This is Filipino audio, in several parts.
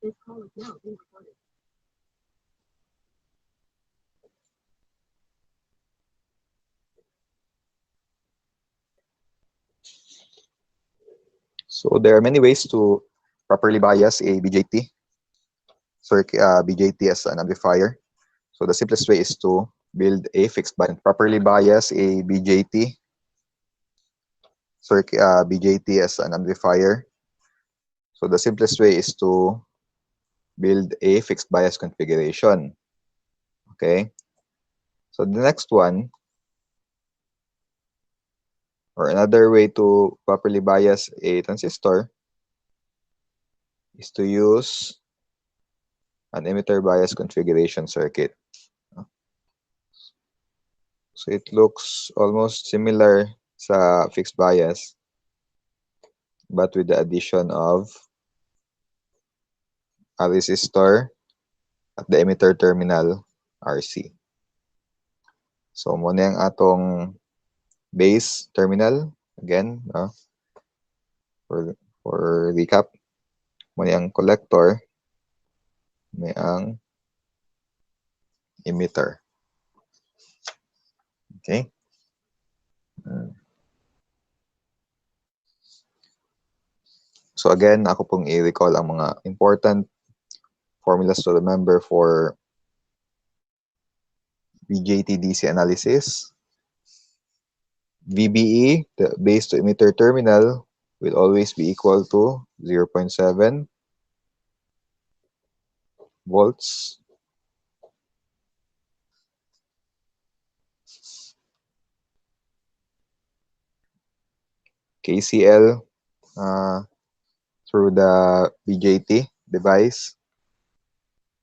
This call is now being recorded. So there are many ways to properly bias a BJT, BJT as an amplifier. So the simplest way is to build a fixed bias. Properly bias a BJT as an amplifier. So the simplest way is to build a fixed bias configuration. Okay. So the next one, or another way to properly bias a transistor, is to use an emitter bias configuration circuit. So it looks almost similar sa fixed bias, but with the addition of a resistor at the emitter terminal RC. So muna yung atong base terminal again, for recap. Muna yung collector, may ang emitter. Okay? So again, ako pong i-recall ang mga important formulas to remember for BJT DC analysis. VBE, the base to emitter terminal, will always be equal to 0.7 volts. KCL through the BJT device,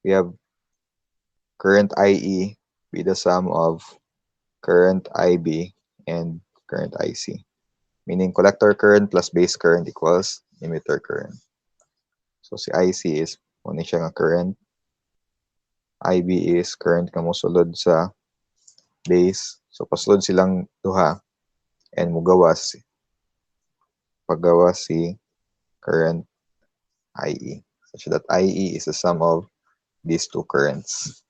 we have current IE be the sum of current IB and current IC. Meaning collector current plus base current equals emitter current. So si IC is muna siya nga current. IB is current nga mosulod sa base. So pasulod silang duha and paggawas si current IE, such that IE is the sum of these two currents.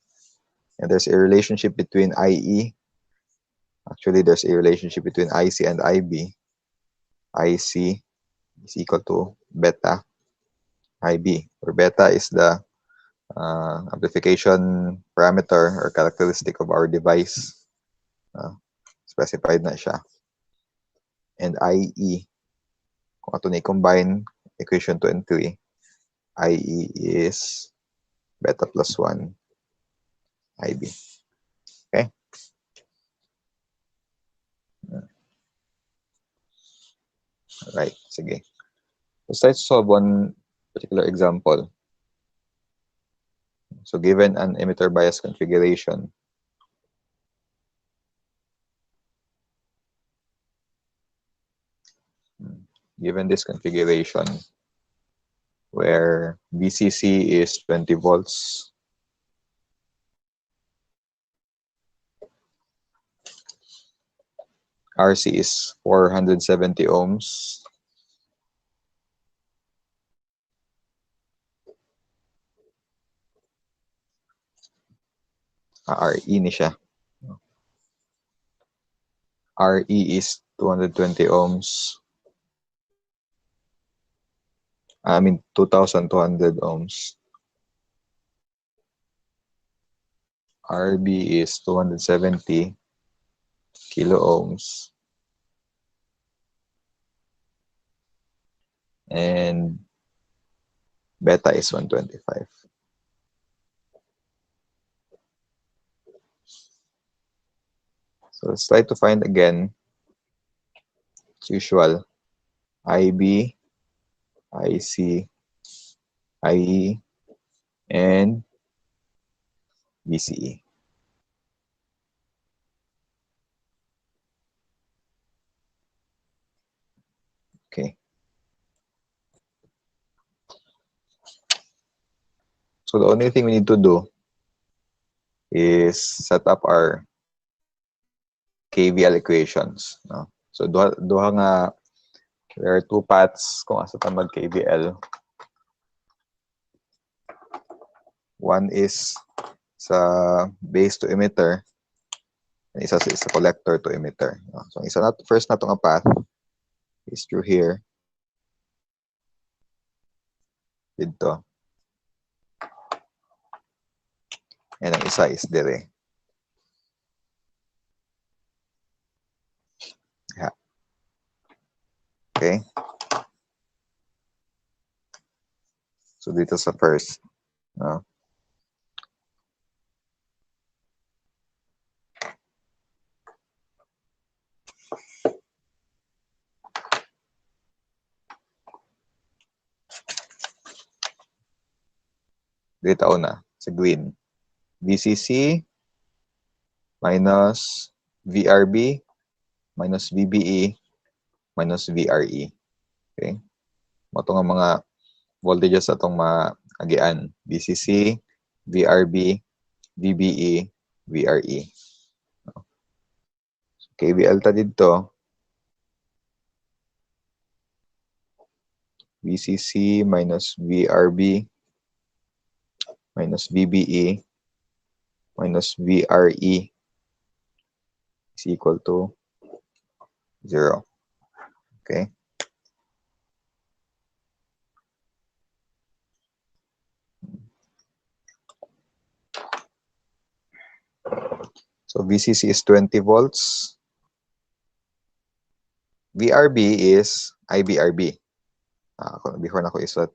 And there's a relationship between IE. Actually, there's a relationship between IC and IB. IC is equal to beta IB, where beta is the amplification parameter or characteristic of our device. Specified na siya. And IE, kung ato na i-combine equation 2 and 3, IE is beta plus 1 IB. Okay? Right, sige. Let's try to solve one particular example. So given an emitter bias configuration, given this configuration where VCC is 20 volts, RC is 470 ohms, RE ni siya. RE is 220 ohms. 2,200 ohms. RB is 270 kilo ohms. And beta is 125. So let's try to find again, as usual, IB, IC, IE, and VCE. Okay. So the only thing we need to do is set up our KVL equations. No? So duha nga, there are two paths kung asa ta mag KVL. One is sa base to emitter, and isa sa collector to emitter. So first na itong path is through here. Dito. And ang isa is dire. Yeah. Okay. So dito sa first. No? Dito una, sa green. VCC minus VRB minus VBE minus VRE. Okay? Ito nga mga voltages atong maagian. VCC, VRB, VBE, VRE. So, KVL ta dito. VCC minus VRB minus VBE minus VRE is equal to 0. Okay? So VCC is 20 volts. VRB is IBRB. Before na ko isot.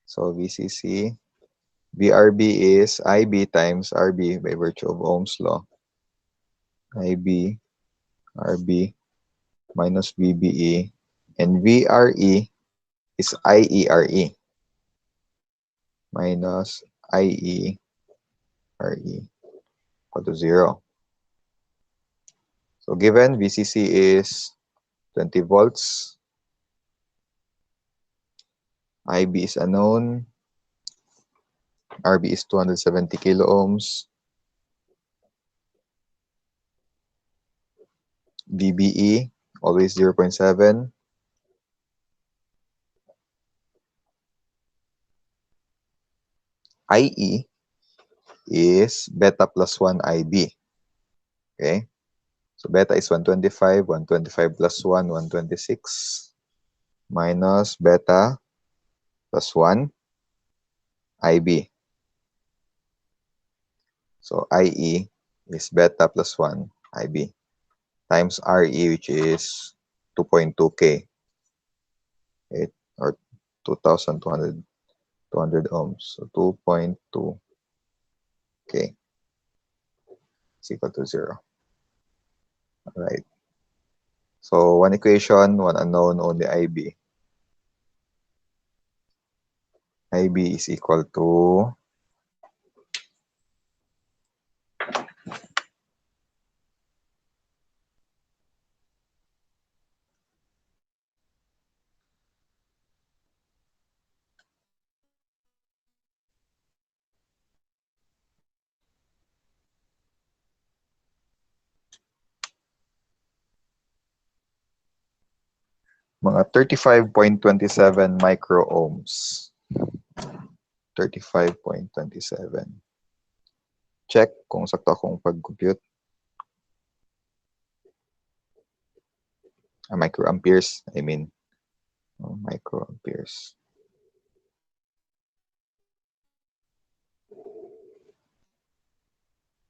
So VCC, VRB is IB times RB by virtue of Ohm's law. IB, RB minus VBE, and VRE is IERE minus IERE equal to 0. So given VCC is 20 volts, IB is unknown, RB is 270 kilo ohms, VBE always 0.7, IE is beta plus 1 IB. Okay? So beta is 125, 125 plus 1, 126, minus beta plus 1 IB. So IE is beta plus 1 IB times RE, which is 2.2K, okay, or 2,200 ohms. So 2.2K is equal to 0. All right. So one equation, one unknown, only IB. IB is equal to mga 35.27 micro-ohms. 35.27. Check kung sakto akong pag-compute. Microamperes, I mean. Microamperes.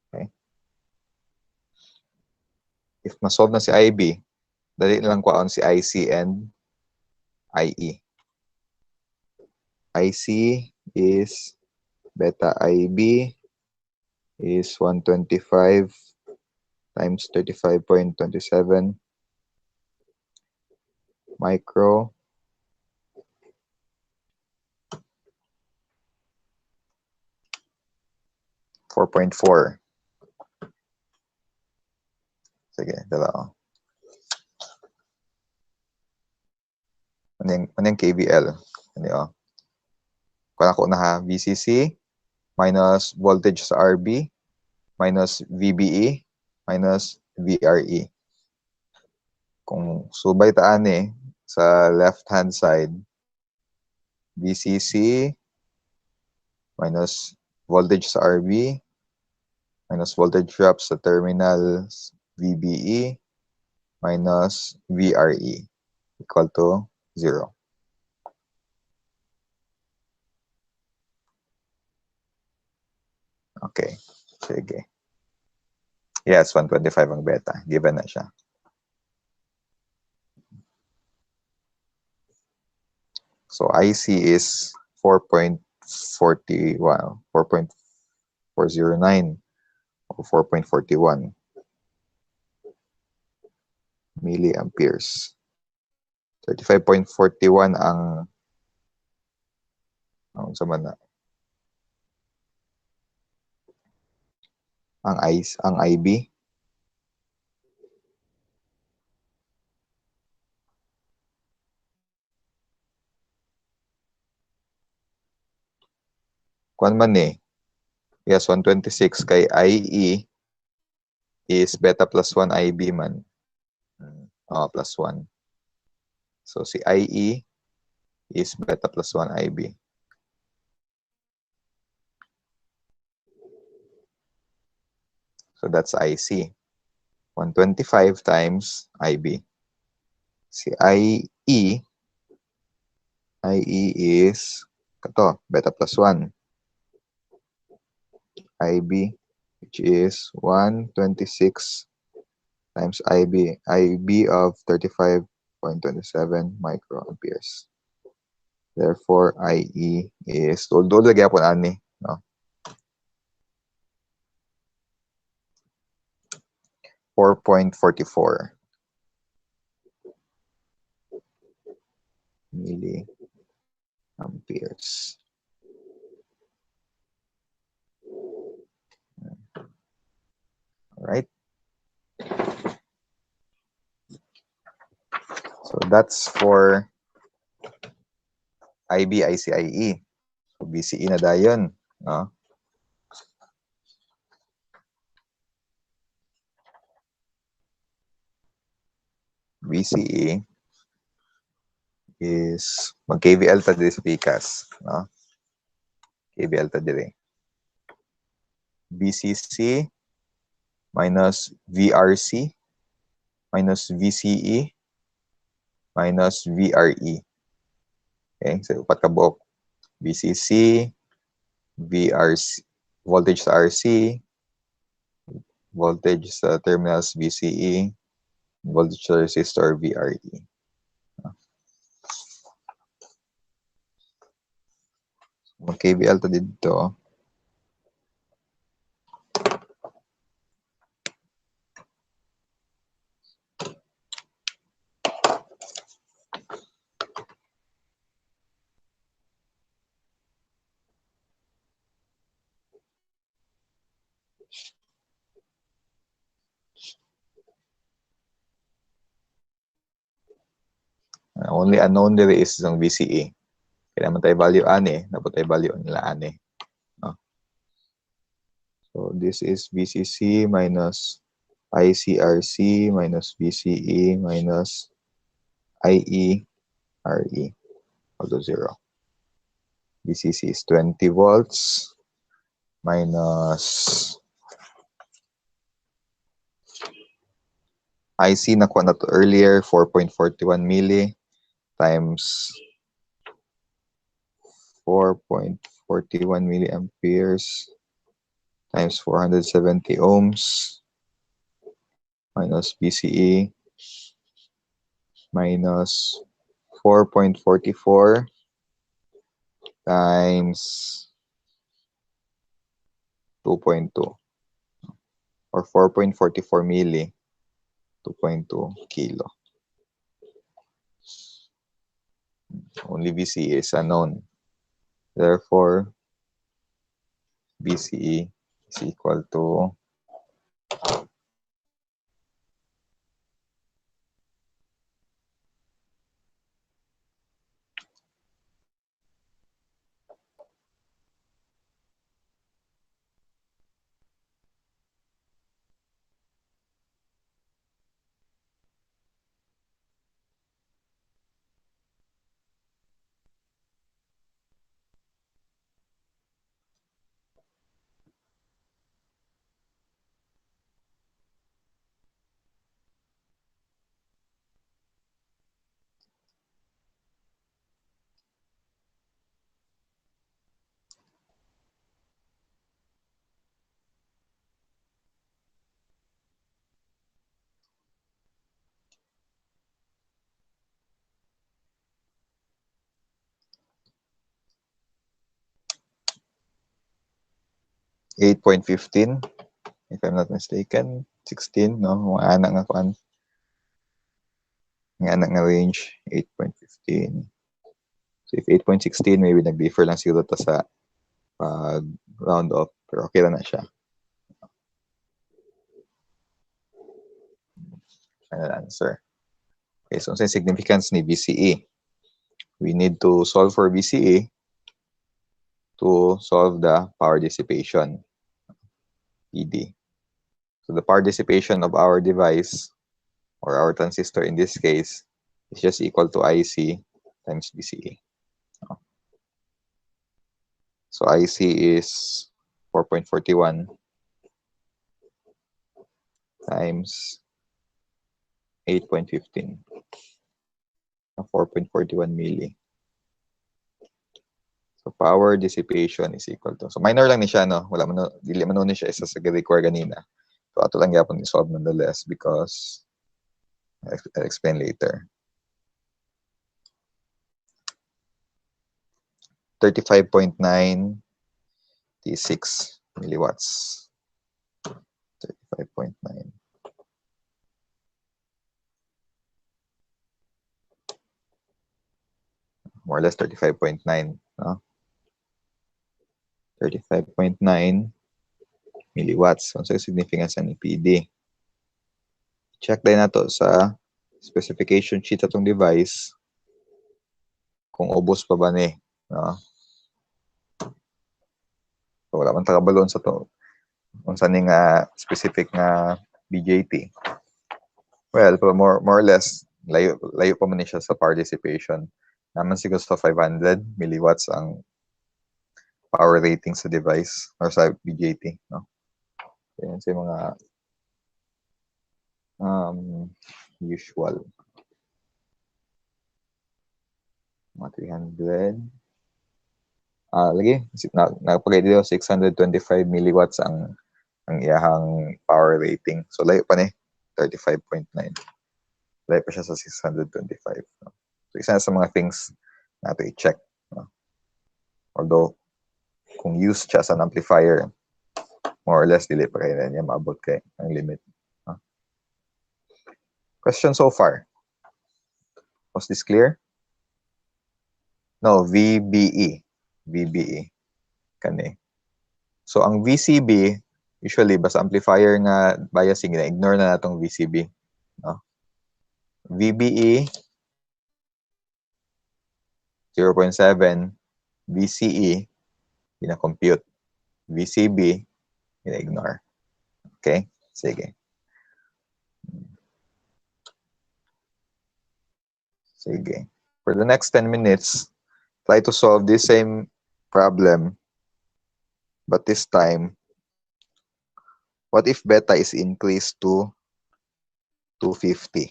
Okay. If ma-solve na si IB, dali lang kwaon si IC and IE. IC is beta IB is 125 times 35.27 micro $4.4. Sige, dala. Ano yung KVL? Ano yun? Kung ako na ha, VCC minus voltage sa RB minus VBE minus VRE. Kung subay taan sa left-hand side, VCC minus voltage sa RB minus voltage drop sa terminals VBE minus VRE equal to 0. Okay. Sige. Yes, 125 ang beta. Given na siya. So IC is 4.41, 4.409 or 4.41 milliamperes. 35.41 ang sa man na ang IB. Kuan man eh. Yes, 126 kay IE is beta plus 1 IB man. Plus 1. So si IE is beta plus 1 IB. So that's IC. 125 times IB. Si IE is ito, beta plus 1. IB, which is 126 times IB of 35.27 microamperes. Therefore, IE is, although lagi po ani, no? 4.44 milliamperes. Alright. So that's for IB, IC, IE. So BCE na dayon, no? BCE is mag-KVL ta diri sa PCAS, no? KVL ta diri. BCC minus VRC minus VCE minus VRE. Okay, so upat ka buok. BCC, VRC, voltage sa RC, voltage sa terminals VCE, voltage sa resistor VRE. Mag-KVL ta dito. Only unknown there is yung VCE. Kaya naman tayo value ani, dapat tayo value nila ani. No? So this is VCC minus ICRC minus VCE minus IERE equal to 0. VCC is 20 volts minus IC na kuha na to earlier, 4.41 milli times 4.41 milliamperes times 470 ohms minus BCE minus 4.44 times 2.2 or 4.44 milli, 2.2 kilo. Only BCE is unknown. Therefore, BCE is equal to 8.15, if I'm not mistaken. 16, no? Mga anak nga kuan. Mga anak nga range, 8.15. So if 8.16, maybe nag-differ lang siguro to sa pag round off. Pero okay na siya. Final answer. Okay, so sa significance ni BCE. We need to solve for BCE to solve the power dissipation, PD. So the power dissipation of our device, or our transistor in this case, is just equal to IC times BCE. So IC is 4.41 times 8.15. 4.41 milli. So power dissipation is equal to. So minor lang ni siya, no? Wala man, dili man ni siya isa sa require ganina. So ato lang yapon i-solve nonetheless because I'll explain later. 35.9 T6 milliwatts. 35.9. More or less 35.9, no? 35.9 milliwatts. So, significance ng PD. Check din nato sa specification sheet atong device kung ubos pa ba ni, no? So, wala man tagabalon sa to. Kung saan nga specific nga BJT. Well, more or less, layo pa man siya sa power dissipation. Naman siguro sa 500 milliwatts ang power rating sa device or sa BJT, no? Yan sa mga usual. Mga 300. Lagi, napagay dito 625 milliwatts ang iyahang power rating. So, layo pa ni 35.9. Layo pa siya sa 625. No? So, isa sa mga things natin i-check. No? Although, kung used siya sa amplifier, more or less, dili pa kayo na niya maabot kay ang limit. No? Question so far? Was this clear? No, VBE. VBE. Kani. So, ang VCB, usually, basta amplifier nga biasing, ignore na natong VCB. No? VBE, 0.7. VCE, pina-compute. VCB, pina-ignore. Okay? Sige. Sige. For the next 10 minutes, try to solve this same problem. But this time, what if beta is increased to 250?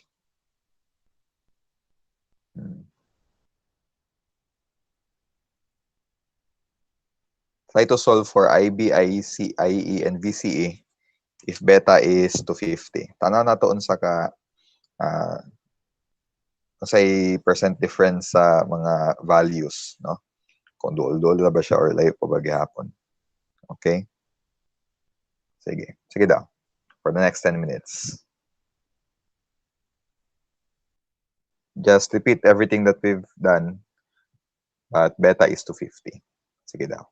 Try to solve for IB, IEC, IE, and VCE if beta is 250. Tanaw na to unsa ka say percent difference sa mga values, no? Kung duol-duol na ba siya or layo pa ba gihapon. Okay? Sige. Sige daw. For the next 10 minutes. Just repeat everything that we've done, but beta is 250. Sige daw.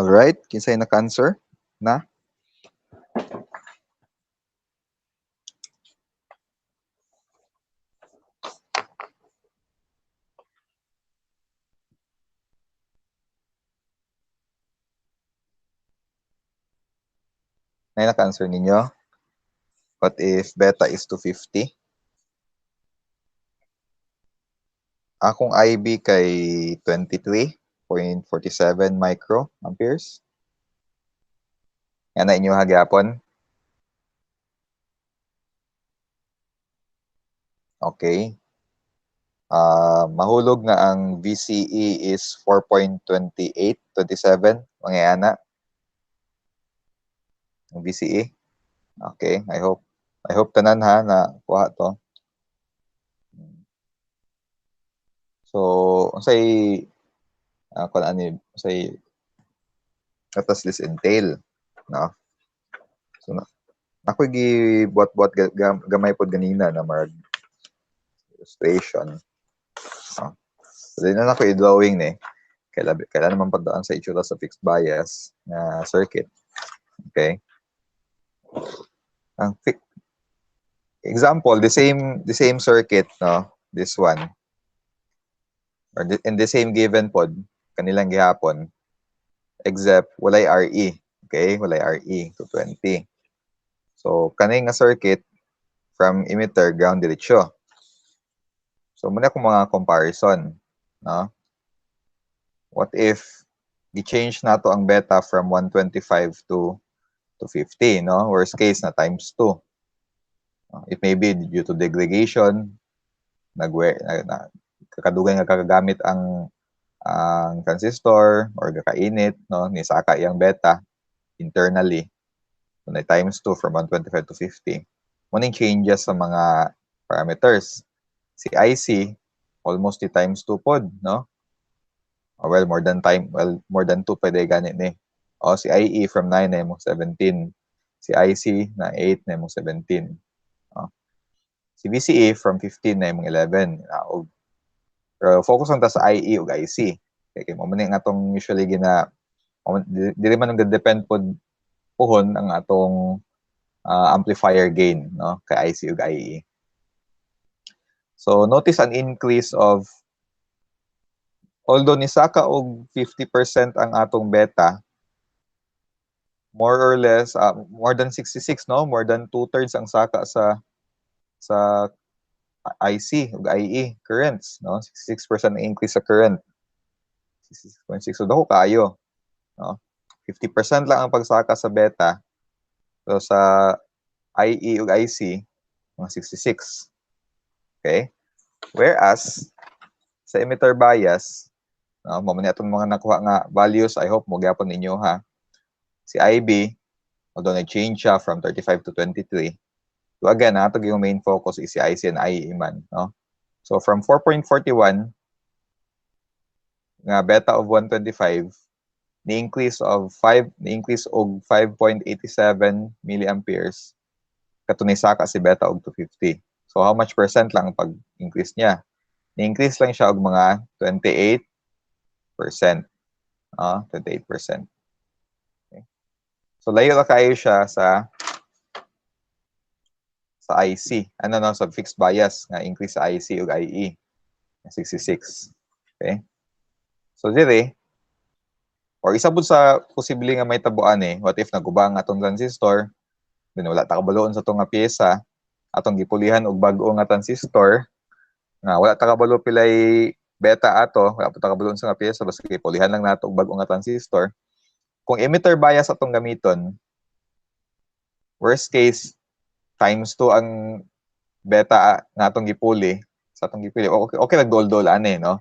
Alright, kinsay naka-answer na? May naka-answer ninyo? What if beta is 250? Akong IB kay 23.47 microamperes. Yan na inyo hagyapon. Okay. Mahulog nga ang VCE is 4.2827. Mangyayana. Ang VCE. Okay, I hope tanan ha na kuha to. So, unsay kun ani unsay katas this entail, no? So, ako gibuat-buat gamay pod ganina na marag illustration. No? So, din na ako i-drawing ni. Kailan naman pagdaan sa itsura sa fixed bias na circuit. Okay? Ang example, the same circuit, no? This one. Or in the same given pod, kanilang gihapon, except walay RE. Okay? Walay RE, 220. So, kaning nga circuit, from emitter, ground diretsyo. So, muna akong mga comparison. No? What if i-change na to ang beta from 125 to 50, no? Worst case na times 2. It may be due to degradation, kakadugan nga kagagamit ang transistor or kakainit, no? Ni saka iyang beta internally. So, na times 2 from 125 to 50. Muning changes sa mga parameters. Si IC, almost the times 2 pod, no? Well, more than 2 pwede ganit ni. O si IE from 9 na mo 17. Si IC na 8 na mo 17. Si VCE from 15 na mo 11. Pero focus lang ta sa IE ug IC. Kaya mo man nga atong usually dili man nagdepend pod puhon ang atong amplifier gain, no, kay IC ug IE. So notice an increase of, although ni saka og 50% ang atong beta, more or less more than 66, no, more than 2/3 ang saka sa IC ug IE currents, no, 66% ang increase sa current, 66.6. So dako kaayo, no, 50% lang ang pagsaka sa beta. So sa IE ug IC mga 66. Okay? Whereas sa emitter bias, mo man atong mga nakuha nga values, I hope mo gyapon ninyo ha. Si IB, although nag-change siya from 35 to 23. So again, ato yung main focus is si IC and IE man, no? So from 4.41 nga beta of 125, ni-increase og 5.87 milliamperes katunay saka si beta og 250. So how much percent lang ang pag-increase niya? Ni-increase lang siya og mga 28%. 28%. Okay. So layo na kayo siya sa IC. Sa fixed bias nga increase sa IC ug IE. 66. Okay? So dire, or isabot sa posible nga may tabuan what if nagubang atong transistor, then wala ta kabaloon sa itong nga pyesa, atong gipulihan og bag-o nga transistor, nga wala ta kabalo pilay beta ato, wala pa ta kabaloon sa nga pyesa, basta gipulihan lang nato og bag-o nga transistor. Kung emitter bias atong gamiton, worst case, times 2 ang beta nga atong gipuli, sa atong gipili, okay nagdol-dol ani, no?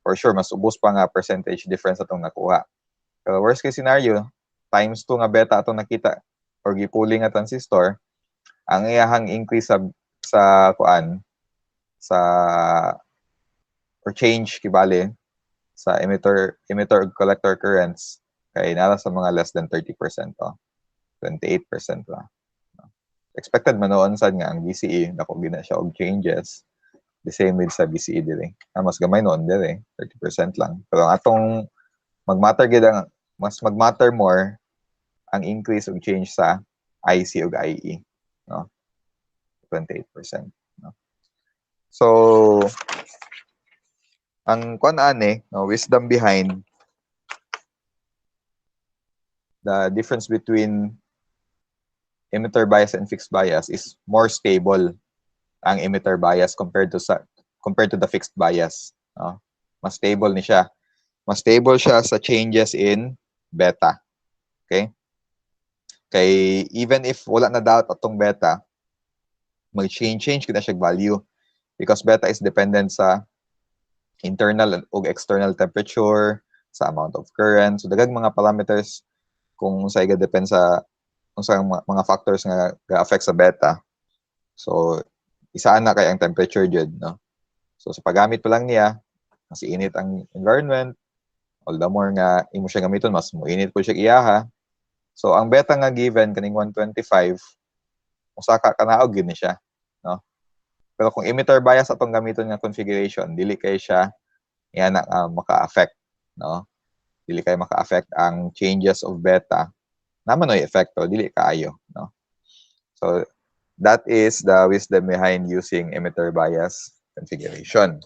For sure, mas ubos pa nga percentage difference atong nakuha. Pero worst case scenario, times 2 nga beta atong nakita or gipuli nga transistor, ang iyahang increase sa or change kibali sa emitter ug collector currents kay nara sa mga less than 30%, 28% lang. Expected man noon sad nga ang VCE dako gina siya og changes. The same with sa VCE dire. Mas gamay noon dire, 30% lang. Pero ang atong magmatter gid ang mas mag-matter more ang increase o change sa IC o IE, no? 28%, no? So, ang kuan ani, no, wisdom behind the difference between emitter bias and fixed bias is more stable ang emitter bias compared to the fixed bias, no? Mas stable ni siya. Mas stable siya sa changes in beta. Okay? Kay even if wala na doubt atong beta, mag-change kita siya value because beta is dependent sa internal o external temperature, sa amount of current. So daghang mga parameters kung sa iga depend sa kung sa mga factors nga ga-affect sa beta. So isa na kay ang temperature jud, no? So sa paggamit pa lang niya, mas init ang environment, all the more nga imo siya gamiton, mas muinit po siya iyaha. So ang beta nga given kaning 125, usa ka kanaog gid ni siya, no? Pero kung emitter bias atong gamiton nga configuration, dili kay siya yan maka-affect, no? Dili kay maka-affect ang changes of beta. Naman oy epekto, dili kaayo, no? So that is the wisdom behind using emitter bias configuration.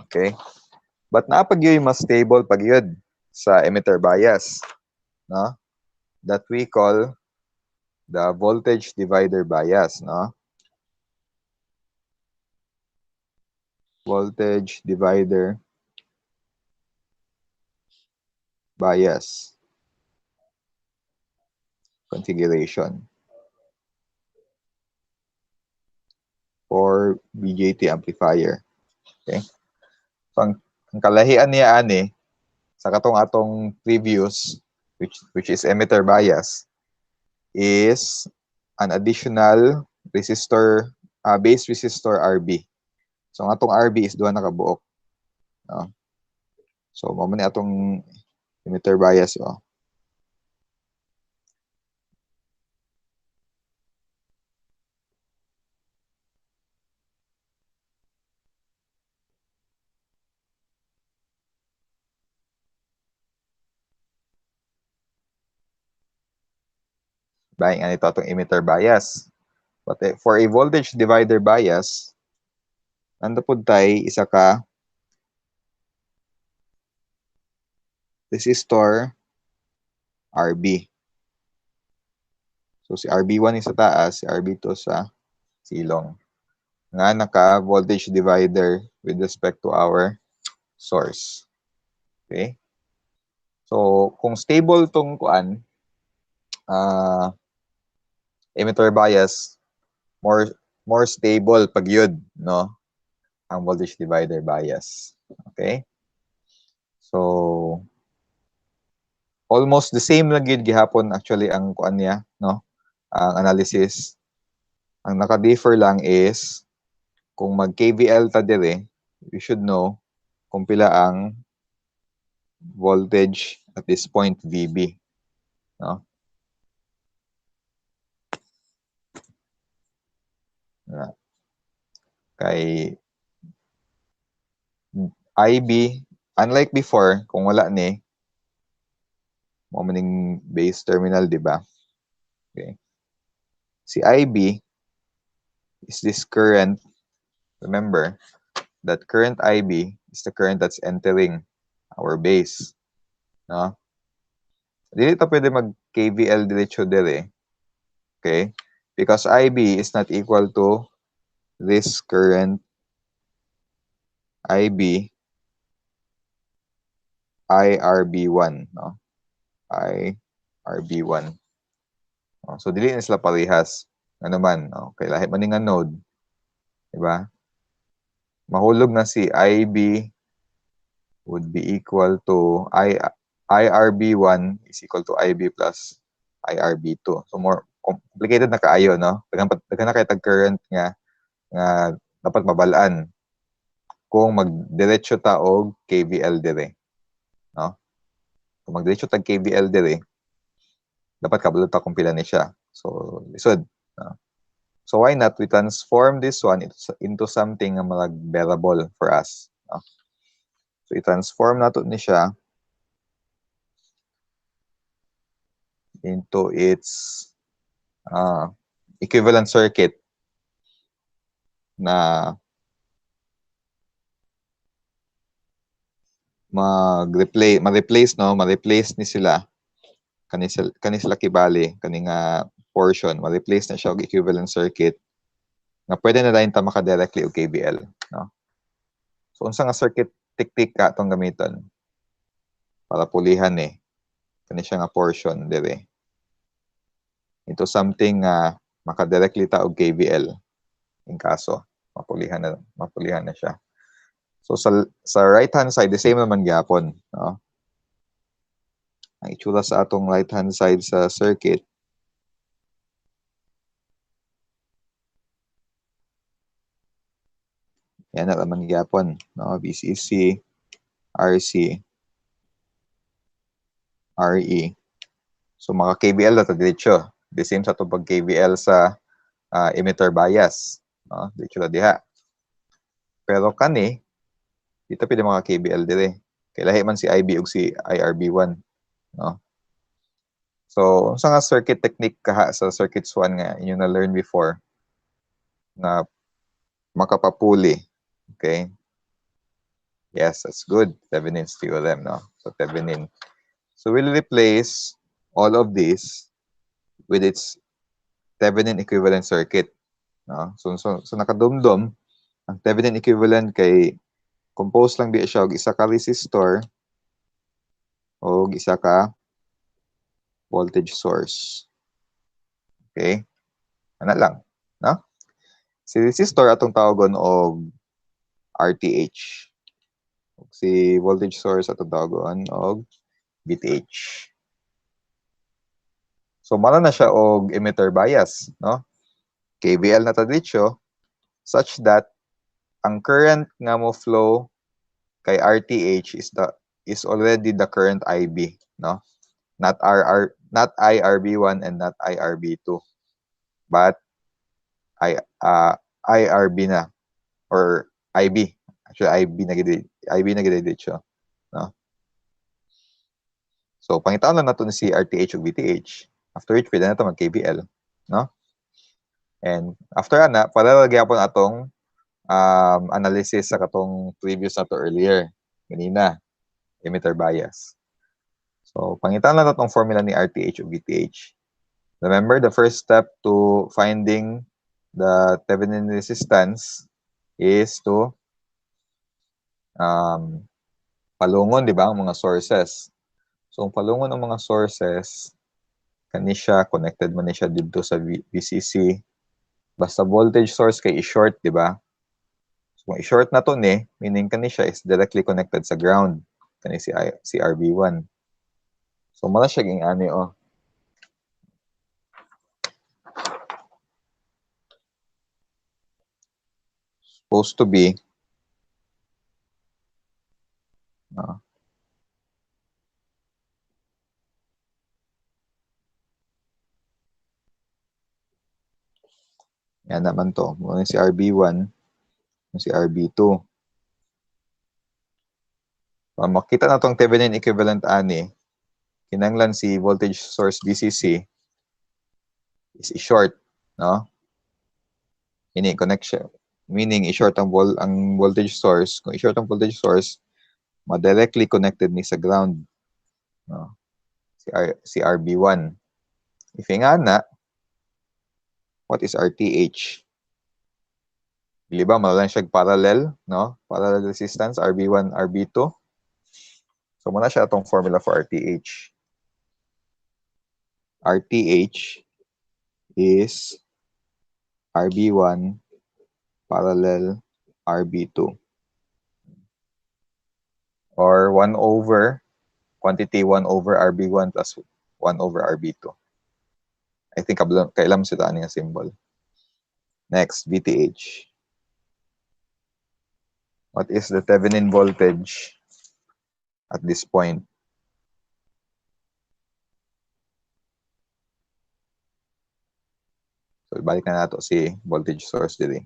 Okay? But napag yun mas stable pag yun sa emitter bias, no? That we call the voltage divider bias, no? Voltage divider bias configuration for BJT amplifier. Okay? So ang kalahian niya ani sa katong atong previous which is emitter bias is an additional resistor, base resistor RB. So ang atong RB is duha na ka buok, no? So mao man ni atong emitter bias, oh. Bahay nga nito atong emitter bias. But for a voltage divider bias, nando pud tay isa ka resistor RB. So si RB1 is sa taas, si RB2 sa silong. Nga naka voltage divider with respect to our source. Okay? So kung stable tong kuan, emitter bias, more stable pag yun, no? Ang voltage divider bias. Okay? So almost the same lang gid gihapon actually ang kuan niya, no? Ang analysis. Ang naka-differ lang is kung mag KVL ta dire, you should know kung pila ang voltage at this point VB, no? Kay IB, unlike before, kung wala ni mo maning base terminal, di ba? Okay. Si IB is this current. Remember that current IB is the current that's entering our base, no? Dili ta pwede mag KVL diretso dire. Okay? Because IB is not equal to this current IB IRB1, no? IRB1. So dili na sila parehas. Ano man, no? Kay lahi man nga node, di ba? Mahulog na si IB would be equal to IRB1 is equal to IB plus IRB2. So more complicated na kaayo, no? Daghan na kay tag current nga dapat mabalaan kung magdiretso ta og KVL dire, no? Kung magdiretso tag KVL dire, dapat kabalo ta kung pila ni siya. So lisod, no? So why not we transform this one into something nga mag-bearable for us, no? So i-transform nato ni siya into its equivalent circuit na ma-replace ni sila kani sila kibali kani nga portion ma-replace na siya og equivalent circuit nga pwede na dayon ta maka-directly og KVL, no? So unsa nga circuit technique ka atong gamiton para pulihan kani siya nga portion dire into something nga maka-directly ta og KVL in kaso mapulihan na siya. So sa right hand side the same naman gyapon, no? Ang itsura sa atong right hand side sa circuit yan na naman gyapon, no? VCC, RC, RE. So maka KVL na to diretso. The same sa tubag KVL sa emitter bias, no? Diretso na diha. Pero kani dito pwede maka KVL dire. Kay lahi man si IB ug si IRB1, no? So unsa nga circuit technique kaha sa circuits 1 nga inyo na learn before na makapapuli, okay? Yes, that's good. Thevenin's theorem, no? So Thevenin. So we'll replace all of this with its Thevenin equivalent circuit, no? So nakadumdum ang Thevenin equivalent kay compose lang di siya og isa ka resistor o isa ka voltage source. Okay? Ana lang, no? Si resistor atong tawagon og RTH. Si voltage source atong tawagon og VTH. So mara na siya og emitter bias, no? KVL na ta dito such that ang current nga mo flow kay RTH is already the current IB, no? Not IRB1 and not IRB2, but IRB na or IB. Actually IB na gid dito, no? So pangitaan lang nato ni si RTH ug VTH. After which pwede na ito mag-KVL, no? And after ana, para gyapon atong analysis sa katong previous na to earlier, ganina, emitter bias. So pangitaan lang natong formula ni RTH ug VTH. Remember, the first step to finding the Thevenin resistance is to palungon, di ba, ang mga sources. So, ang palungon ng mga sources, kani siya, connected man siya dito sa VCC. Basta voltage source kay i-short, di ba? So, kung i-short na to meaning kani siya is directly connected sa ground. Kani si RB1. So, mala siya ging ani, supposed to be yan naman to. Muna si RB1, si RB2. Makita na tong Thevenin equivalent ani, kinanglan si voltage source VCC is i-short, no? Meaning connection. Meaning i-short ang voltage source. Kung i-short ang voltage source, ma-directly connected ni sa ground, no? Si RB1. If nga na, what is RTH? Dili ba mala siya parallel, no? Parallel resistance RB1, RB2. So muna siya atong formula for RTH. RTH is RB1 parallel RB2. Or 1 over quantity 1 over RB1 plus 1 over RB2. I think kailam sila ani nga symbol. Next, VTH. What is the Thevenin voltage at this point? So, ibalik na nato si voltage source dili.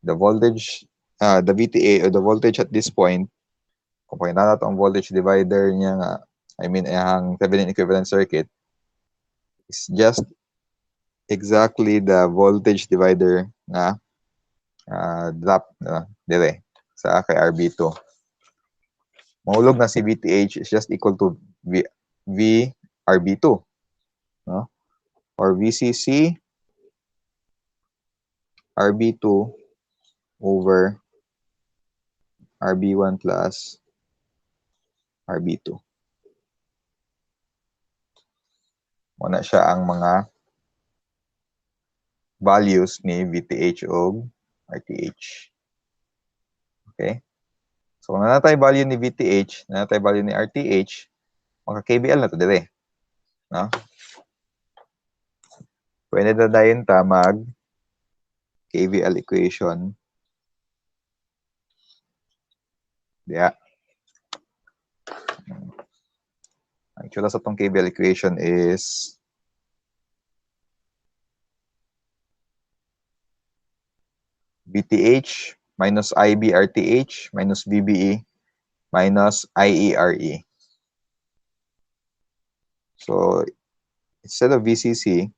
The voltage the VTA or the voltage at this point, kung pakita nato ang voltage divider niya nga, I mean, ang Thevenin equivalent circuit, is just exactly the voltage divider na drop dire sa kay RB2. Mahulog na si VTH is just equal to V RB2, no? Or VCC RB2 over RB1 plus RB2. Muna siya ang mga values ni VTH o RTH. Okay? So, kung natay value ni VTH, natay value ni RTH, maka-KVL na to dire. No? Pwede na dayon ta mag KVL equation. Yeah. Ang itsura sa itong KVL equation is VTH minus IB RTH minus VBE minus IE RE. So, instead of VCC,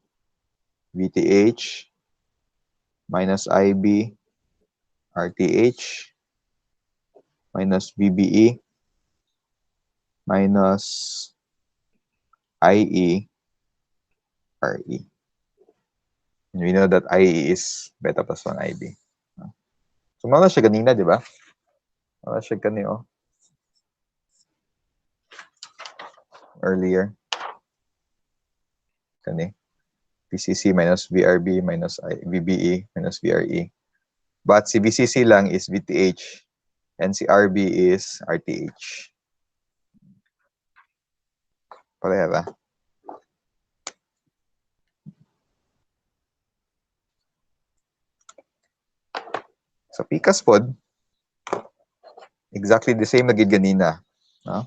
VTH minus IB RTH minus VBE minus IE RE. And we know that IE is beta plus 1 IB. So, mala siya ganina, di ba? Mala siya kanino earlier. Kani. VCC minus VRB minus VBE minus VRE. But si VCC lang is VTH and si RB is RTH. Pareha ba? So, PCAS pod, exactly the same na gid ganina. No?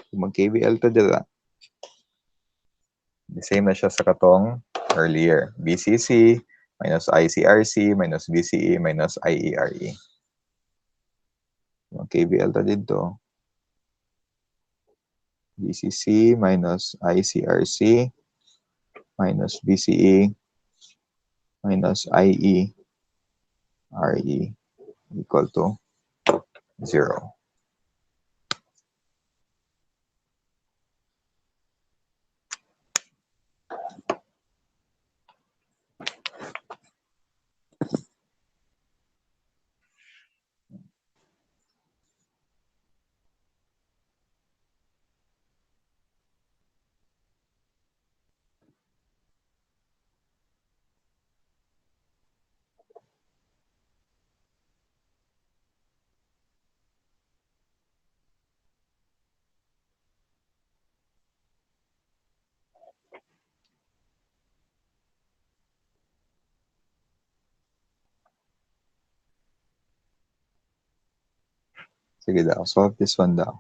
Kung mag-KVL to dila, the same na siya sa katong earlier. VCC minus ICRC minus VCE minus IERE. Mag-KVL to dito. VCC minus ICRC minus VCE minus IERE equal to 0. Sige daw, solve this one daw.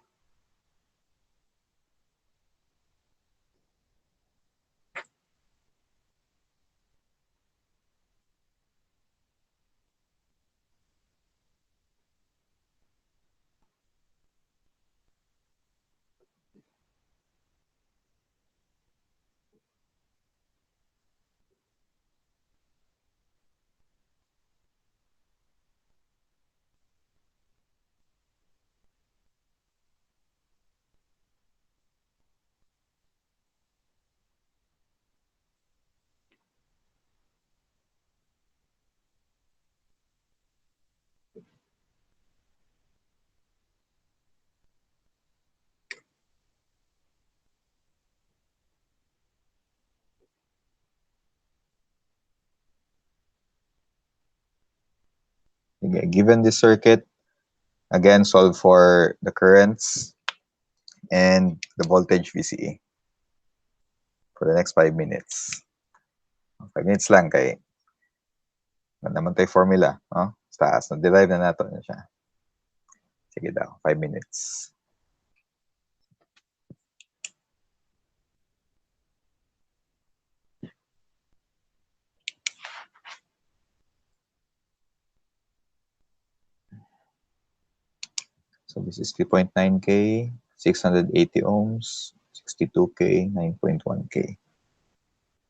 Okay, given this circuit, again, solve for the currents and the voltage VCE for the next 5 minutes. 5 minutes lang kay naman tayo formula. No? Sa taas, na-derive na nato na siya. Sige daw, 5 minutes. So this is 3.9K, 680 ohms, 62K, 9.1K.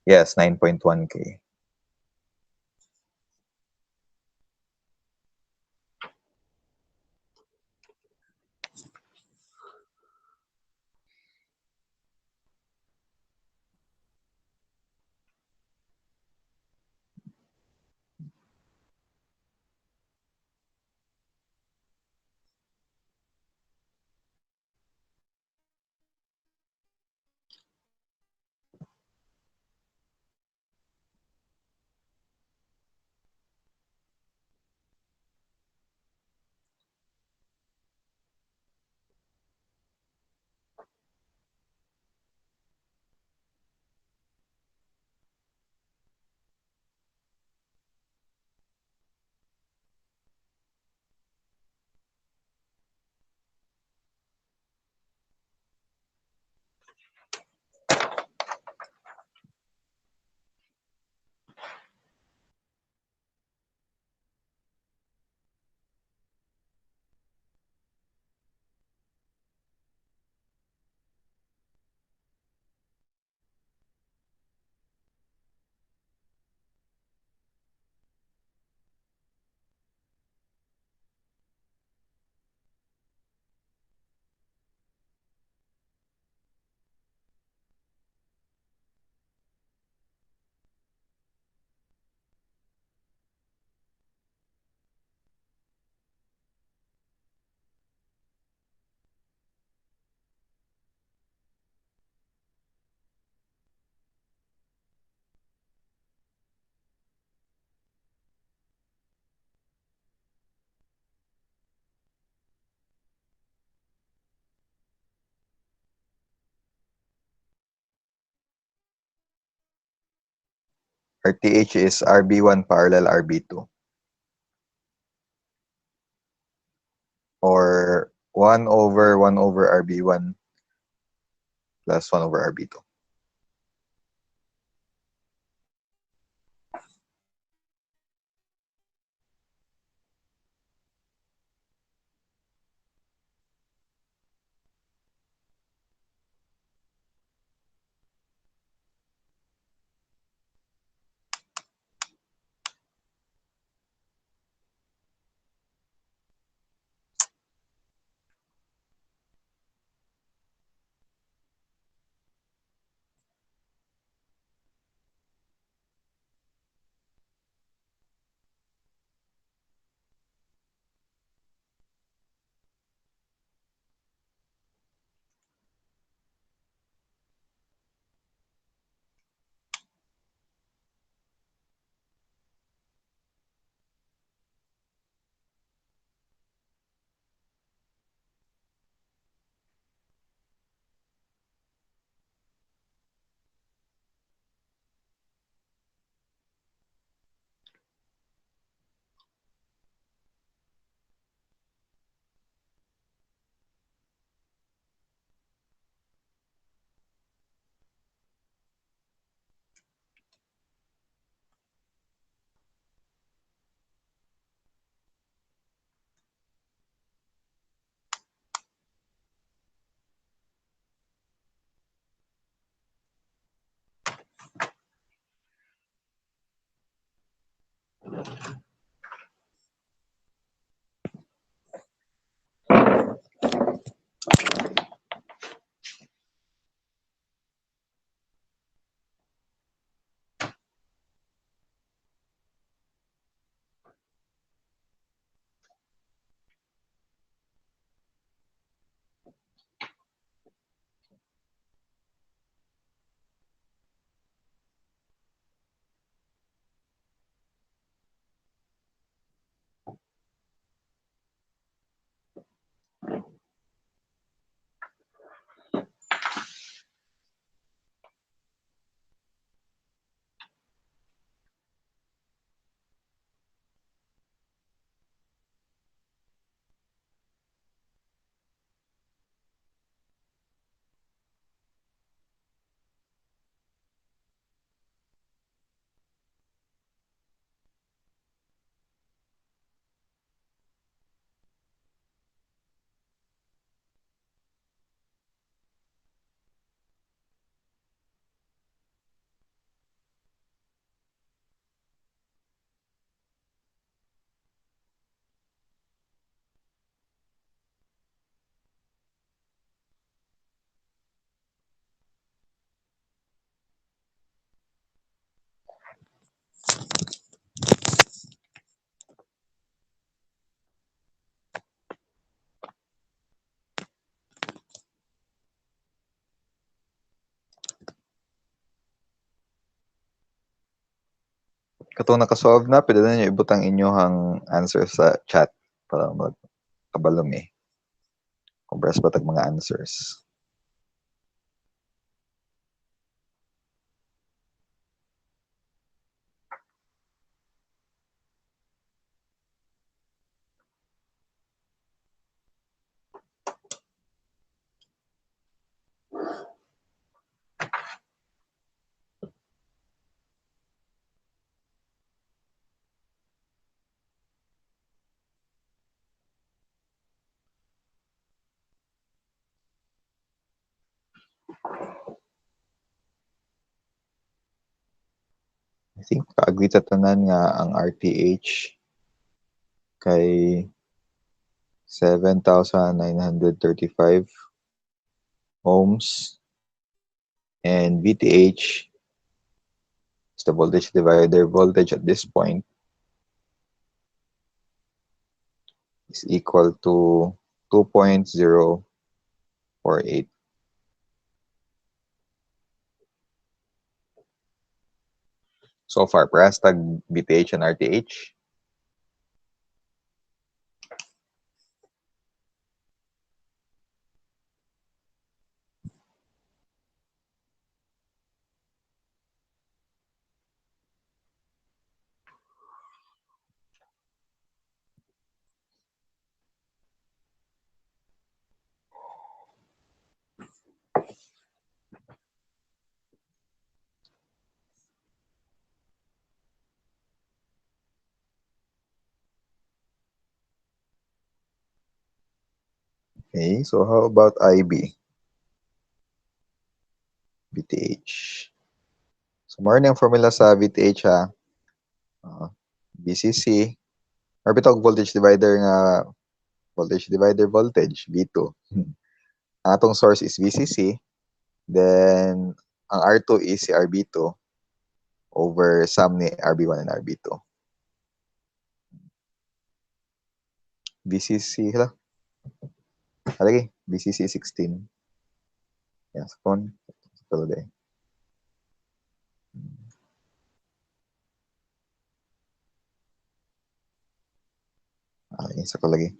Yes, 9.1K. RTH is RB1 parallel RB2, or 1/1 over RB1 plus 1 over RB2. Katong nakasolve na, pwede na nyo ibutang inyohang answer sa chat para magkabalom eh. Kumpres ba tag mga answers. I think kaagwi ta tanan nga ang RTH kay 7,935 ohms and VTH is the voltage divider. Voltage at this point is equal to 2.048. So far, parehas tag VTH and RTH. Okay, so how about IB? VTH. So, more na yung formula sa VTH ha. VCC. Or bitog voltage divider nga voltage divider voltage, V2. Ang atong source is VCC. Then, ang R2 is si RB2 over sum ni RB1 and RB2. VCC, hala. Halagi, VCC 16. Yes, phone. Ito day. Isa ko lagi.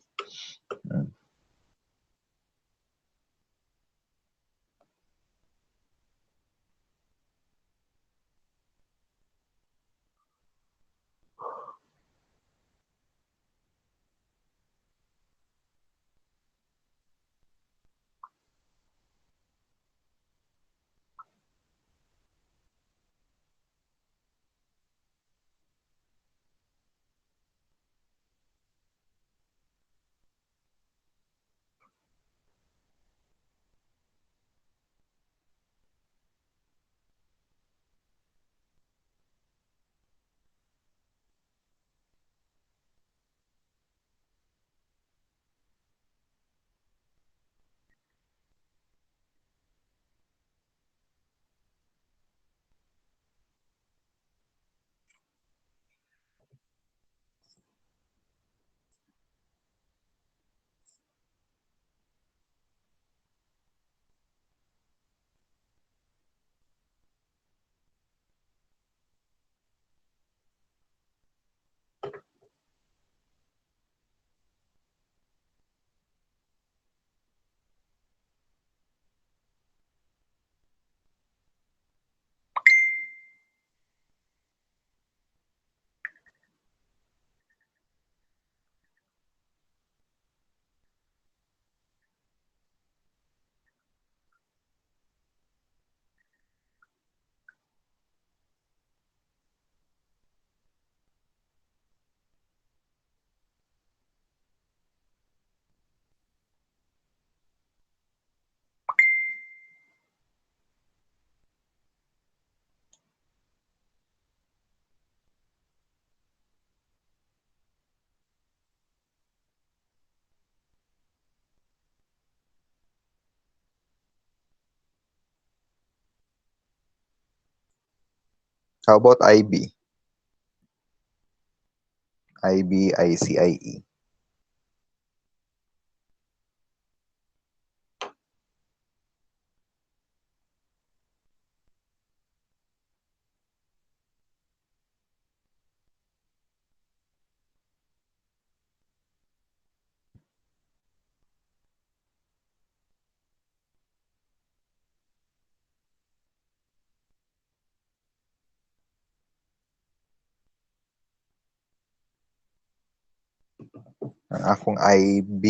How about IB? IB, IC, IE. Ang akong IB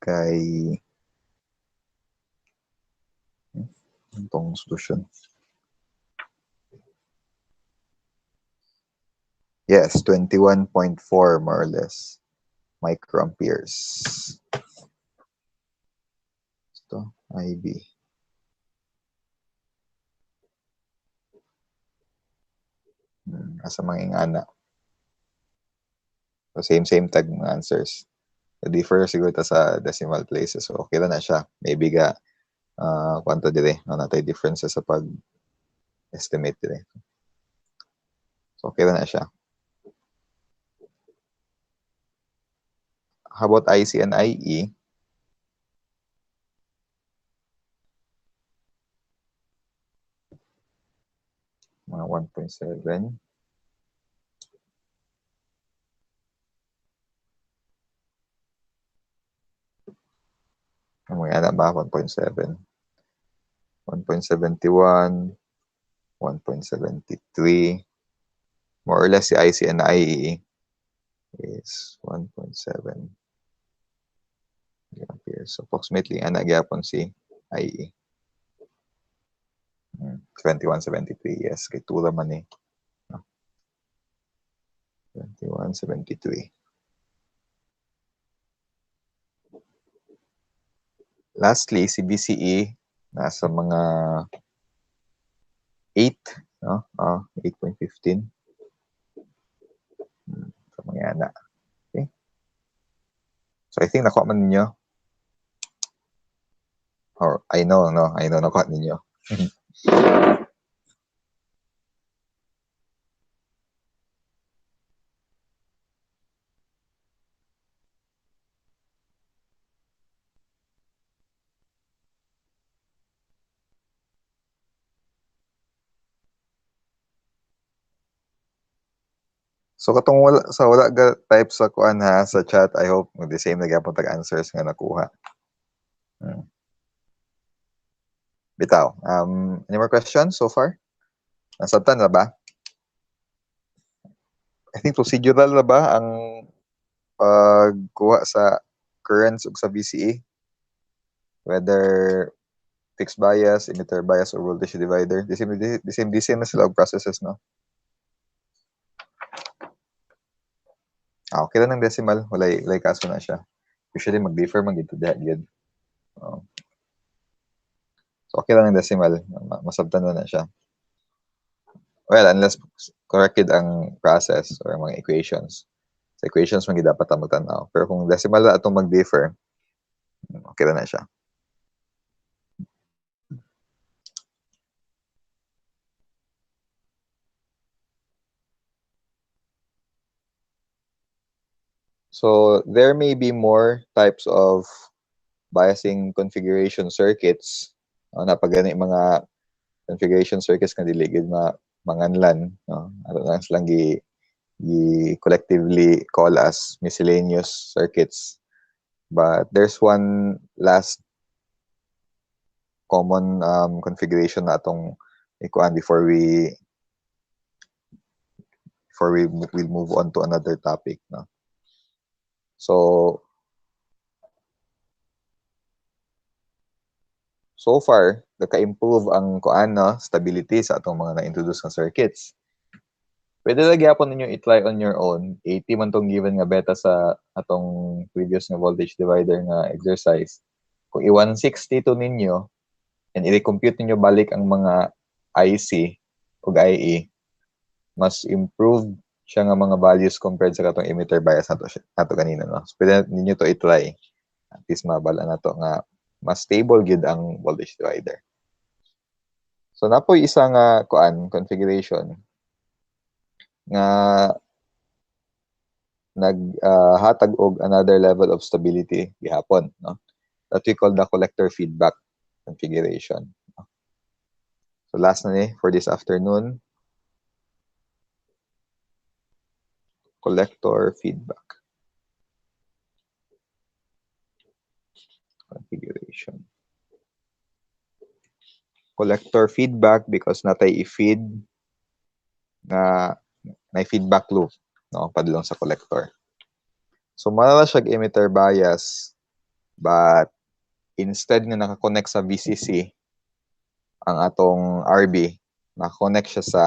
kay itong solution. Yes, 21.4 more or less microamperes. Ito, IB. Asa mga ingana. So same tag mga answers. So differ siguro ta sa decimal places. So okay na siya. Maybe ga kwanto dire, no natay differences sa pag estimate dire. So okay na siya. How about IC and IE? Mga 1.7. Ang mga ba 1.7. 1.71, 1.73. More or less si IC and IE is 1.7 amperes. So approximately ana gyapon si IE. 2173, yes. Kay tula man eh. 2173. Lastly, si BCE, nasa mga 8, no? 8.15. So, mga ana. Okay? So, I think nakuha man ninyo. Or, I know nakuha ninyo. So katong wala ga type sa kuan ha sa chat, I hope the same na gyapon tag answers nga nakuha. Bitaw. Any more questions so far? Nasabtan na ba? I think procedural na ba ang pagkuha sa currents ug sa BCE? Whether fixed bias, emitter bias, or voltage divider. The same na sila og processes, no? Okay lang ng decimal. Walay kaso na siya. Usually, mag-differ man gito diha. So, okay lang ng decimal. Masabtan na siya. Well, unless corrected ang process or ang mga equations. Sa equations, man dapat magtanaw. Pero kung decimal na itong mag-differ, okay na siya. So, there may be more types of biasing configuration circuits. Napagani mga configuration circuits nga dili gid manganlan, no? Ano lang silang collectively call as miscellaneous circuits. But there's one last common configuration na atong ikuan before we will move on to another topic, no? So far, naka-improve ang kuan, no, stability sa atong mga na-introduce nga circuits. Pwede lang gyapon ninyo i-try on your own. 80 man tong given nga beta sa atong previous nga voltage divider nga exercise. Kung i-160 to ninyo and i-recompute ninyo balik ang mga IC ug IE, mas improved siya nga mga values compared sa katong emitter bias nato kanina, no? So, pwede ninyo to i-try. At least mabala na to nga mas stable gid ang voltage divider. So napoy isa nga configuration nga naghatag og another level of stability gihapon, no? That we call the collector feedback configuration. So last na ni for this afternoon, collector feedback configuration. Collector feedback because natay i-feed na may feedback loop, no, padulong sa collector. So, malala siya emitter bias, but instead nga nakakonect sa VCC, ang atong RB, nakakonect siya sa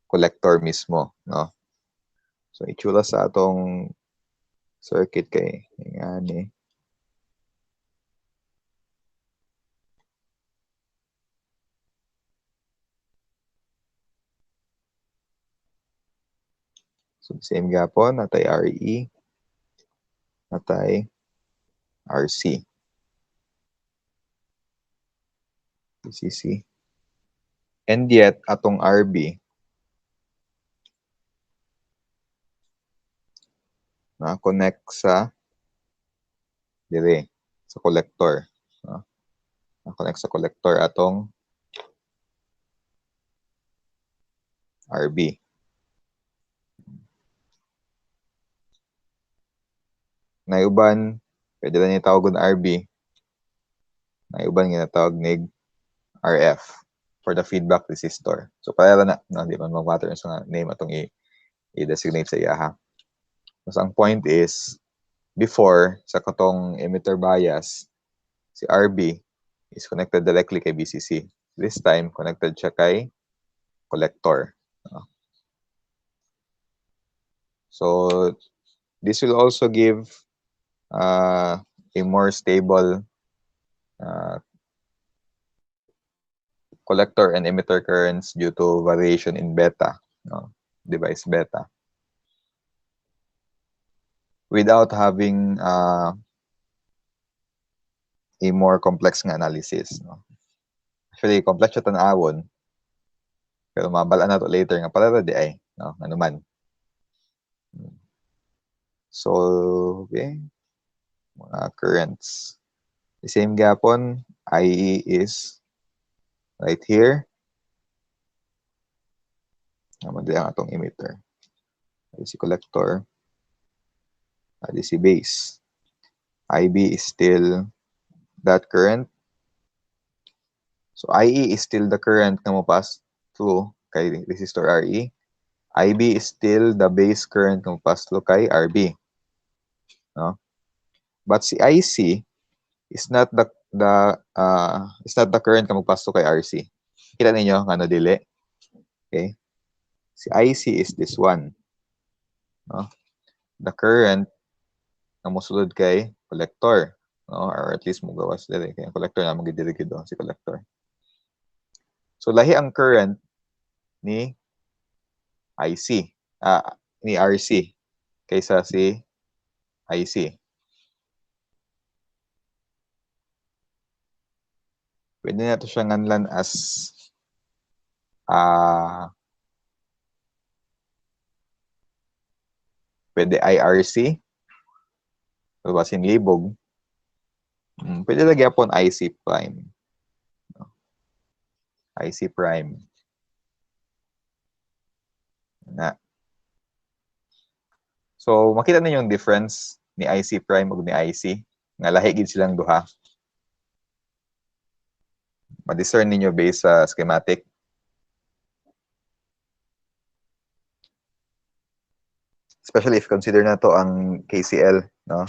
collector mismo, no? So, itsura sa atong circuit kay ngani. So, same gapon, natay RE, natay RC. VCC. And yet, atong RB, na-connect sa dire, sa collector. No? Na-connect sa collector atong RB. Nayuban, pwede lang yung tawag ng RB. Nayuban nga natawag ng RF for the feedback resistor. So, para na, no, di man mag-matter sa name atong i-designate sa iya, ha? So, ang point is, before, sa katong emitter bias, si RB is connected directly kay VCC. This time, connected siya kay collector. So, this will also give a more stable collector and emitter currents due to variation in beta, no? Device beta, without having a more complex nga analysis. No? Actually, complex siya tanawon, pero mabalaan na to later nga para di ay, no? Ano man. So, okay, mga currents. The same gapon, IE is right here. Naman din ang atong emitter. DC collector, DC base. IB is still that current. So, IE is still the current na mo-pass through kay resistor RE. IB is still the base current na mo-pass through kay RB. No? But si IC is not the current na mo-pass through kay RC. Kita ninyo nga no dili. Okay? Si IC is this one. No? The current na mosulod kay collector, no? Or at least mo gawas dili kay collector na magidiri do si collector. So lahi ang current ni IC, ni RC kaysa si IC. Pwede na ito siya nganlan as pwede IRC, basin libog. Pwede lagi apon IC prime. IC prime. Na. So, makita ninyo yung difference ni IC prime ug ni IC. Nga lahi gid silang duha. Ma-discern ninyo based sa schematic. Especially if consider na to ang KCL, no?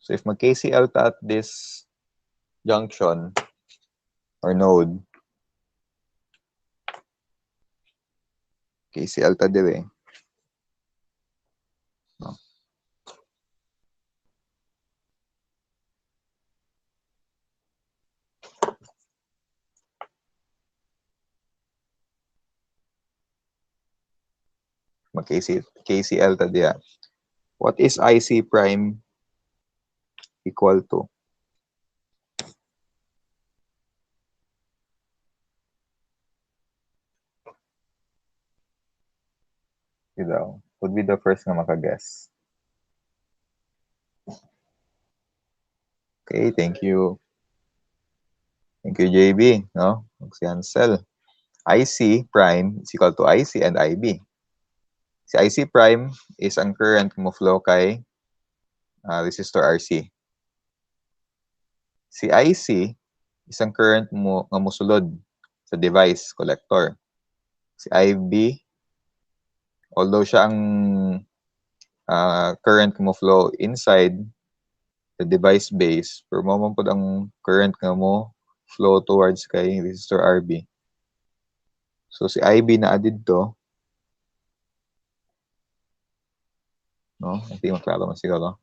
So if mag-KCL ta at this junction or node, KCL ta dire. No? Mag-KCL ta diya. What is IC prime equal to? You know, would be the first nga makaguess. Okay, thank you. Thank you, JB. No? Si Ansel. IC prime is equal to IC and IB. Si IC prime is ang current mo flow kay resistor RC. Si IC is ang current mo nga mosulod sa device collector. Si IB, although siya ang current mo flow inside the device base, pero mo man pod ang current nga mo flow towards kay resistor RB. So si IB na didto, no? Hindi maklaro man siguro.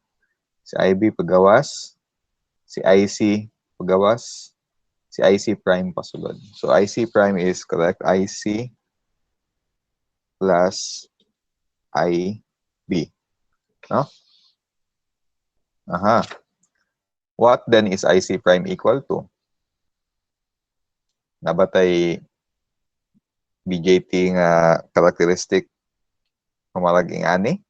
Si IB pagawas, si IC pagawas, si IC prime pasulod. So IC prime is correct, IC plus IB. No? Aha. What then is IC prime equal to? Nabatay BJT nga characteristic kumalaging ani?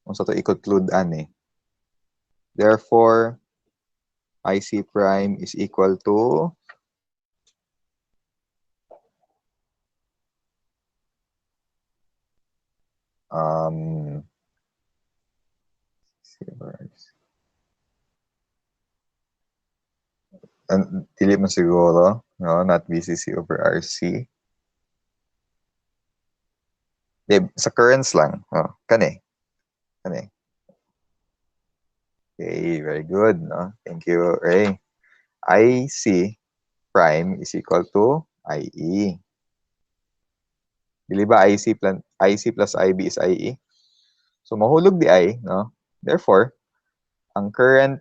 Kung sa to i-conclude ani. Therefore, IC prime is equal to dili man siguro, no, not VCC over RC. Sa currents lang. Oh, kani. Okay, very good. No? Thank you, Ray. IC prime is equal to IE. Dili ba IC plus IB is IE? So mahulog di I, no? Therefore, ang current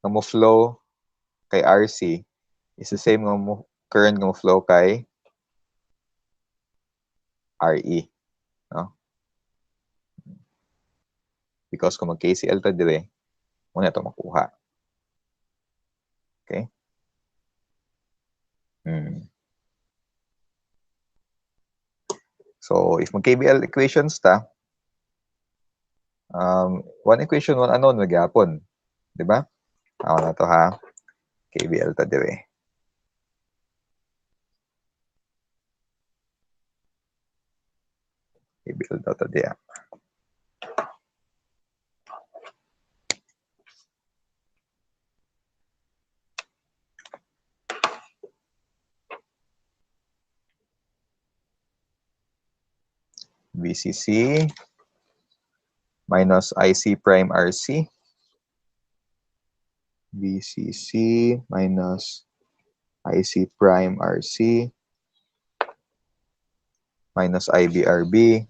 nga mo flow kay RC is the same nga mo current nga mo flow kay RE, no? Because kung mag-KCL ta dire, muna ito makuha. Okay? So, if mag-KBL equations ta, one equation, one unknown, magyapon. Diba? Ako na to ha. KBL ta dire. KBL daw ta dire. VCC minus IC prime RC. VCC minus IC prime RC minus IBRB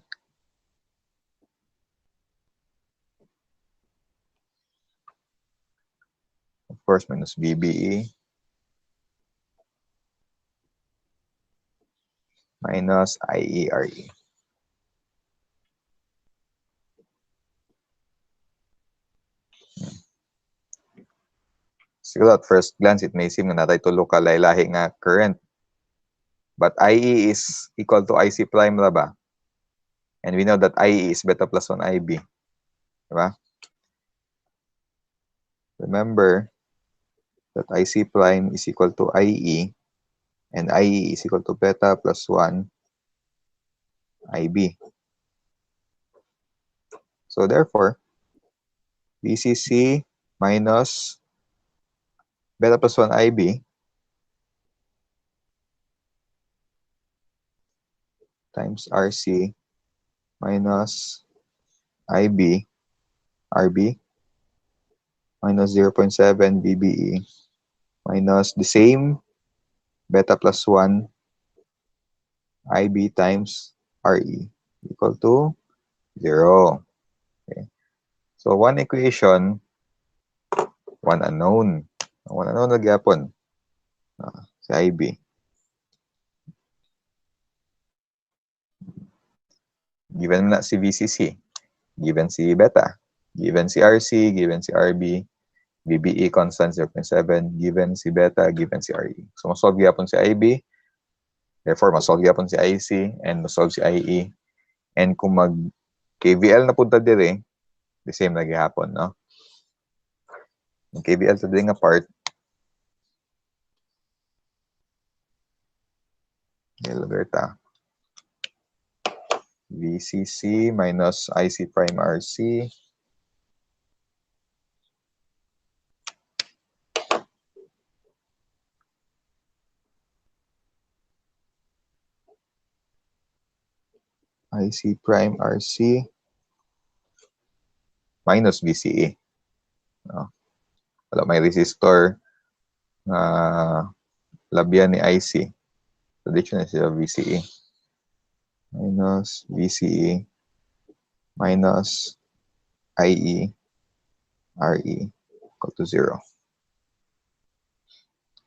of course minus BBE minus IERE. Siguro at first glance, it may seem na natay tulo ka lahi nga current. But IE is equal to IC prime ra ba? And we know that IE is beta plus 1 IB. Diba? Remember that IC prime is equal to IE and IE is equal to beta plus 1 IB. So therefore, VCC minus beta plus 1 IB times RC minus IB, RB, minus 0.7 BBE, minus the same beta plus 1 IB times RE equal to 0. Okay. So one equation, one unknown. One unknown na gyapon. Si IB. Given na si VCC. Given si beta. Given si RC. Given si RB. BBE constant 0.7. Given si beta. Given si RE. So masolve gyapon si IB. Therefore, masolve gyapon si IC. And masolve si IE. And kung mag KVL na punta dire, the same na gihapon, no? Yung KVL to din nga part, Gilberta. VCC minus IC prime RC. IC prime RC minus VCE. No? Wala may resistor na labyan ni IC. So, dito na sila VCE. Minus VCE minus IE RE equal to 0.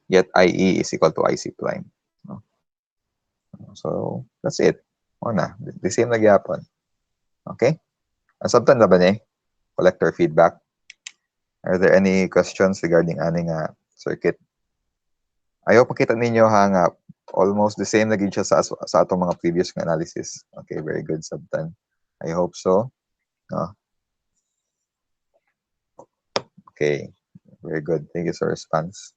Yet IE is equal to IC prime. No? So, that's it. O na, the same na gyapon. Okay? Sabtan na ba ni? Collector feedback. Are there any questions regarding aning circuit? I hope makita ninyo nga almost the same na gid siya sa atong mga previous analysis. Okay, very good, Sabtan. I hope so. No? Okay, very good. Thank you for response.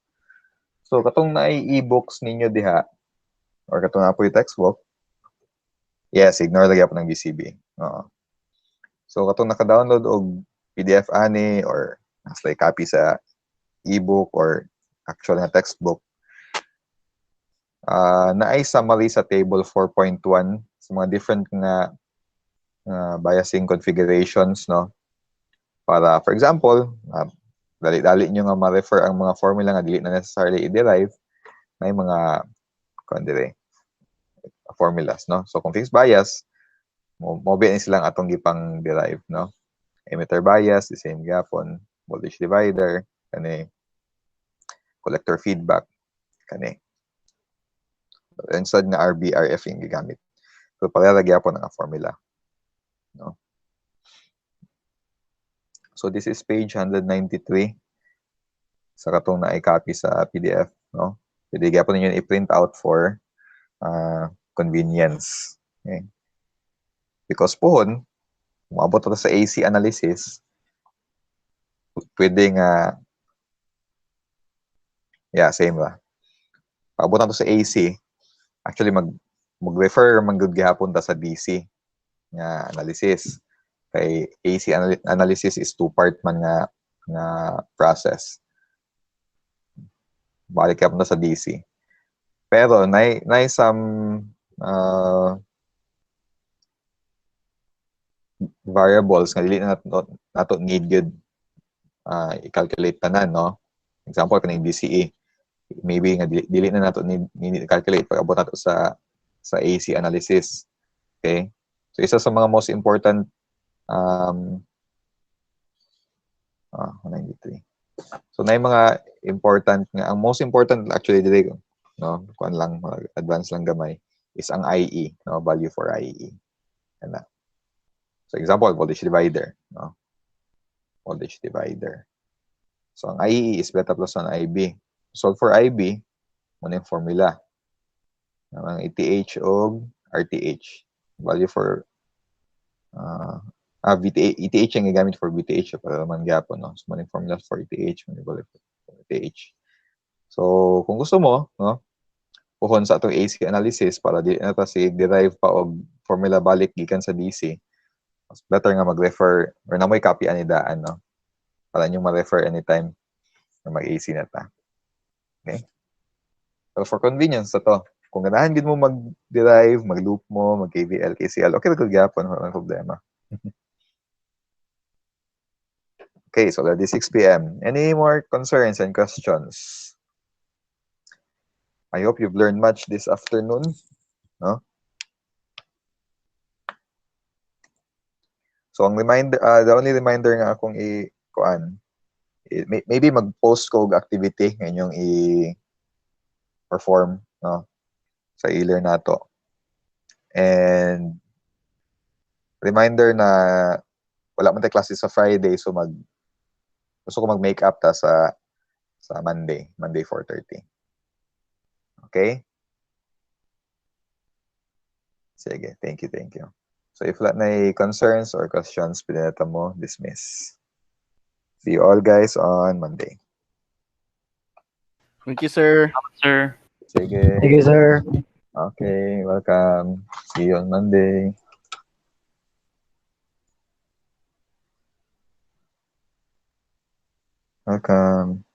So, katong na e-books ninyo diha, or katong na po yung textbook, yes, ignore lagi po ng VCB. So, katong naka-download og PDF ani or nasa copy sa e-book or actual na textbook, naay summary sa table 4.1 sa mga different na biasing configurations, no? Para, for example, dali-dali nyo nga ma-refer ang mga formula nga dili na necessarily i-derive, may mga formulas, no? So, kung fixed bias, mobi ni silang atong gipang derive, no? Emitter bias, the same gapon, voltage divider, kani collector feedback, kani. Inside na RB, RF yung gigamit. So, pareha gyapon ang formula, no? So, this is page 193 sa katong na i-copy sa PDF, no? Pwede gyapon ninyo i-print out for convenience. Okay? Because pohon, umabot ito sa AC analysis, pwede nga, same ba? Paabot na ito sa AC, actually mag-refer mag-good gihapon ta sa DC nga analysis. Kay AC analysis is two-part man nga process. Balik ka sa DC. Pero nay some variables nga dili na nato need good i-calculate tanan, no? Example kaning DCE. Maybe nga dili na nato need i-calculate pag abot nato sa AC analysis. Okay? So isa sa mga most important 193. So na yung mga important nga, ang most important actually dili, no, kuan lang advance lang gamay is ang IE, no, value for IE. Ana. So example, voltage divider, no. Voltage divider. So ang IE is beta plus 1 IB. So for IB, muna yung formula. Ang ETH o RTH. Value for ETH yung gagamit for VTH para naman gyapon, no. So muna yung formula for ETH, muna yung value for ETH. So kung gusto mo, no, puhon sa atong AC analysis para di na ta si derive pa og formula balik gikan sa DC. Mas better nga mag-refer or na may copy ani daan, no, para nyo ma-refer anytime na mag-AC na ta. Okay? So for convenience sa to, kung ganahan gid mo mag-derive, mag-loop mo, mag-KVL, KCL, okay ra gud gyapon, wala problema. Okay, so already 6 p.m. Any more concerns and questions? I hope you've learned much this afternoon, no? So ang reminder, the only reminder nga akong i-kuan, maybe mag-post ko activity ngayong i-perform, no, sa e-learn nato. And reminder na wala man tayo klase sa Friday, so gusto ko mag-make up ta sa Monday 4:30. Okay? Sige, thank you. So if wala na concerns or questions, pinata mo, dismiss. See you all guys on Monday. Thank you, sir. Sir. Sige. Thank you, sir. Okay, welcome. See you on Monday. Welcome.